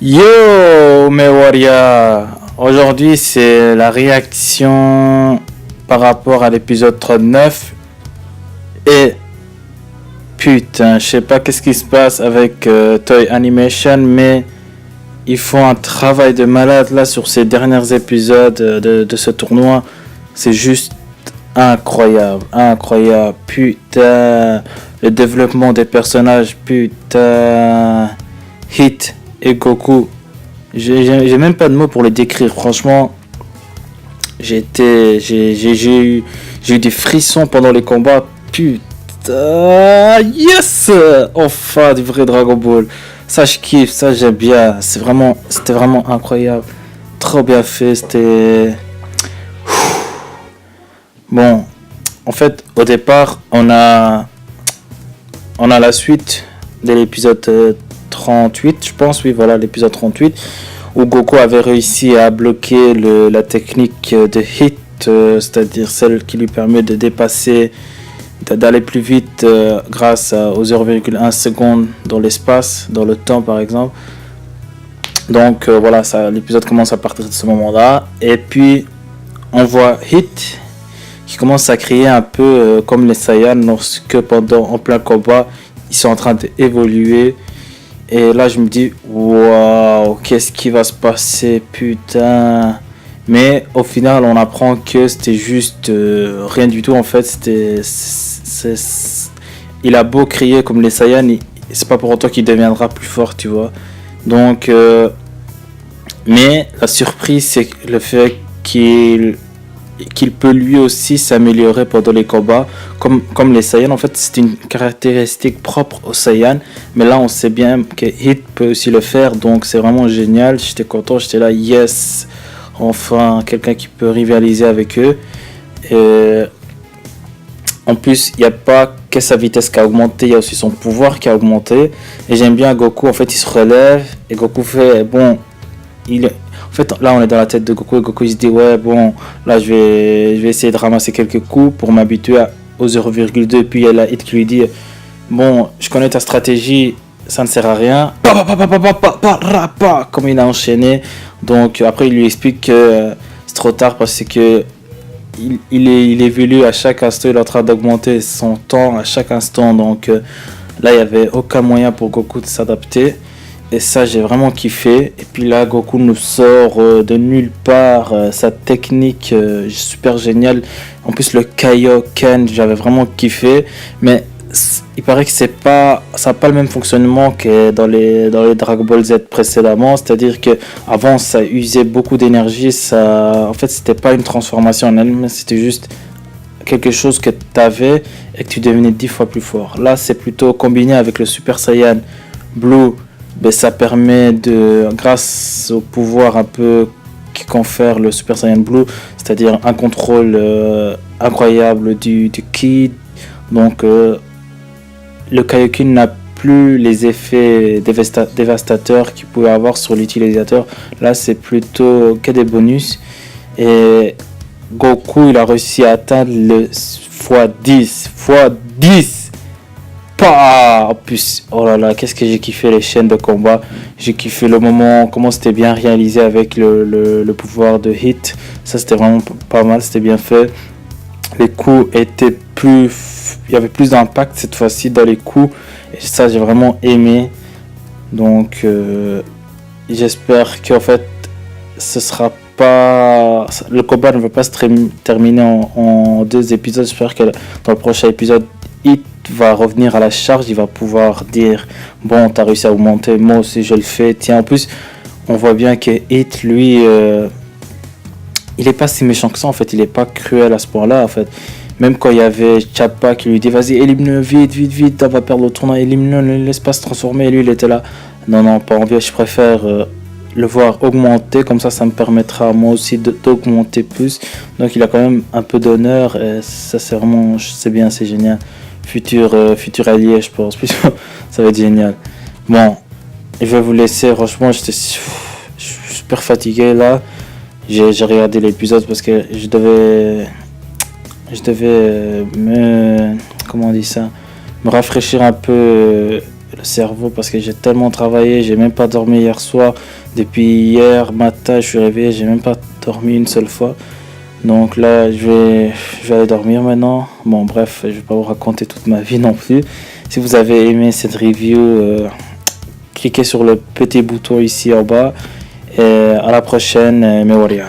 Yo mes warriors, aujourd'hui c'est la réaction par rapport à l'épisode 39 et putain je sais pas qu'est-ce qui se passe avec Toei Animation, mais ils font un travail de malade là sur ces derniers épisodes de ce tournoi. C'est juste incroyable, putain, le développement des personnages, putain, Hit et Goku, j'ai même pas de mots pour les décrire. Franchement, j'ai eu des frissons pendant les combats. Putain, yes, enfin du vrai Dragon Ball. Ça je kiffe, ça j'aime bien. C'était vraiment incroyable, trop bien fait. C'était bon. En fait, au départ, on a la suite de l'épisode 38, je pense, oui, voilà, l'épisode 38, où Goku avait réussi à bloquer la technique de Hit, c'est-à-dire celle qui lui permet de dépasser, d'aller plus vite grâce aux 0,1 secondes dans l'espace, dans le temps par exemple. Donc voilà, l'épisode commence à partir de ce moment-là, et puis on voit Hit qui commence à crier un peu comme les Saiyans lorsque en plein combat, ils sont en train d'évoluer. Et là, je me dis, waouh, qu'est-ce qui va se passer, putain. Mais au final, on apprend que c'était juste rien du tout. En fait, il a beau crier comme les Saiyans, c'est pas pour autant qu'il deviendra plus fort, tu vois. Donc, mais la surprise, c'est le fait qu'il peut lui aussi s'améliorer pendant les combats comme les Saiyans. En fait, c'est une caractéristique propre aux Saiyans, mais là on sait bien que Hit peut aussi le faire, donc c'est vraiment génial. J'étais content, j'étais là, yes, enfin quelqu'un qui peut rivaliser avec eux. Et en plus, il n'y a pas que sa vitesse qui a augmenté, il y a aussi son pouvoir qui a augmenté. Et j'aime bien Goku, en fait il se relève et Goku fait bon, en fait, là, on est dans la tête de Goku et Goku il se dit ouais, bon, là, je vais essayer de ramasser quelques coups pour m'habituer au 0,2. Puis il y a la Hit qui lui dit bon, je connais ta stratégie, ça ne sert à rien. Comme il a enchaîné. Donc après, il lui explique que c'est trop tard parce que il évolue à chaque instant, il est en train d'augmenter son temps à chaque instant. Donc là, il n'y avait aucun moyen pour Goku de s'adapter. Et ça, j'ai vraiment kiffé. Et puis là, Goku nous sort de nulle part sa technique super géniale. En plus, le Kaioken, j'avais vraiment kiffé. Mais il paraît que ça n'a pas le même fonctionnement que dans les Dragon Ball Z précédemment. C'est-à-dire que avant, ça usait beaucoup d'énergie. En fait, c'était pas une transformation en elle-même, c'était juste quelque chose que tu avais et que tu devenais 10 fois plus fort. Là, c'est plutôt combiné avec le Super Saiyan Blue. Ben, ça permet grâce au pouvoir un peu qui confère le Super Saiyan Blue, c'est-à-dire un contrôle incroyable du Ki. Donc le Kaioken n'a plus les effets dévastateurs qu'il pouvait avoir sur l'utilisateur. Là, c'est plutôt que des bonus. Et Goku, il a réussi à atteindre le x10. En plus, oh là là, qu'est-ce que j'ai kiffé les chaînes de combat. J'ai kiffé le moment, comment c'était bien réalisé avec le pouvoir de Hit. Ça, c'était vraiment pas mal, c'était bien fait. Les coups étaient il y avait plus d'impact cette fois-ci dans les coups. Et ça, j'ai vraiment aimé. Donc, j'espère qu'en fait, le combat ne va pas se terminer en 2 épisodes. J'espère que dans le prochain épisode, Hit va revenir à la charge, il va pouvoir dire bon, t'as réussi à augmenter, moi aussi je le fais. Tiens, en plus on voit bien que Hit, lui, il est pas si méchant que ça, en fait, il est pas cruel à ce point là, en fait. Même quand il y avait Chappa qui lui dit vas-y, élimine-le vite, on va perdre le tournoi, élimine-le, ne laisse pas se transformer. Et lui il était là, non, pas envie, je préfère le voir augmenter, comme ça me permettra moi aussi d'augmenter plus. Donc il a quand même un peu d'honneur, et ça c'est bien, c'est génial. Futur allié, je pense. Ça va être génial. Bon, je vais vous laisser. Franchement, je suis super fatigué là. J'ai regardé l'épisode parce que je devais comment on dit ça, me rafraîchir un peu le cerveau parce que j'ai tellement travaillé, j'ai même pas dormi hier soir. Depuis hier matin, je suis réveillé, j'ai même pas dormi une seule fois. Donc là, je vais aller dormir maintenant. Bon, bref, je vais pas vous raconter toute ma vie non plus. Si vous avez aimé cette review, cliquez sur le petit bouton ici en bas. Et à la prochaine, Mewaria.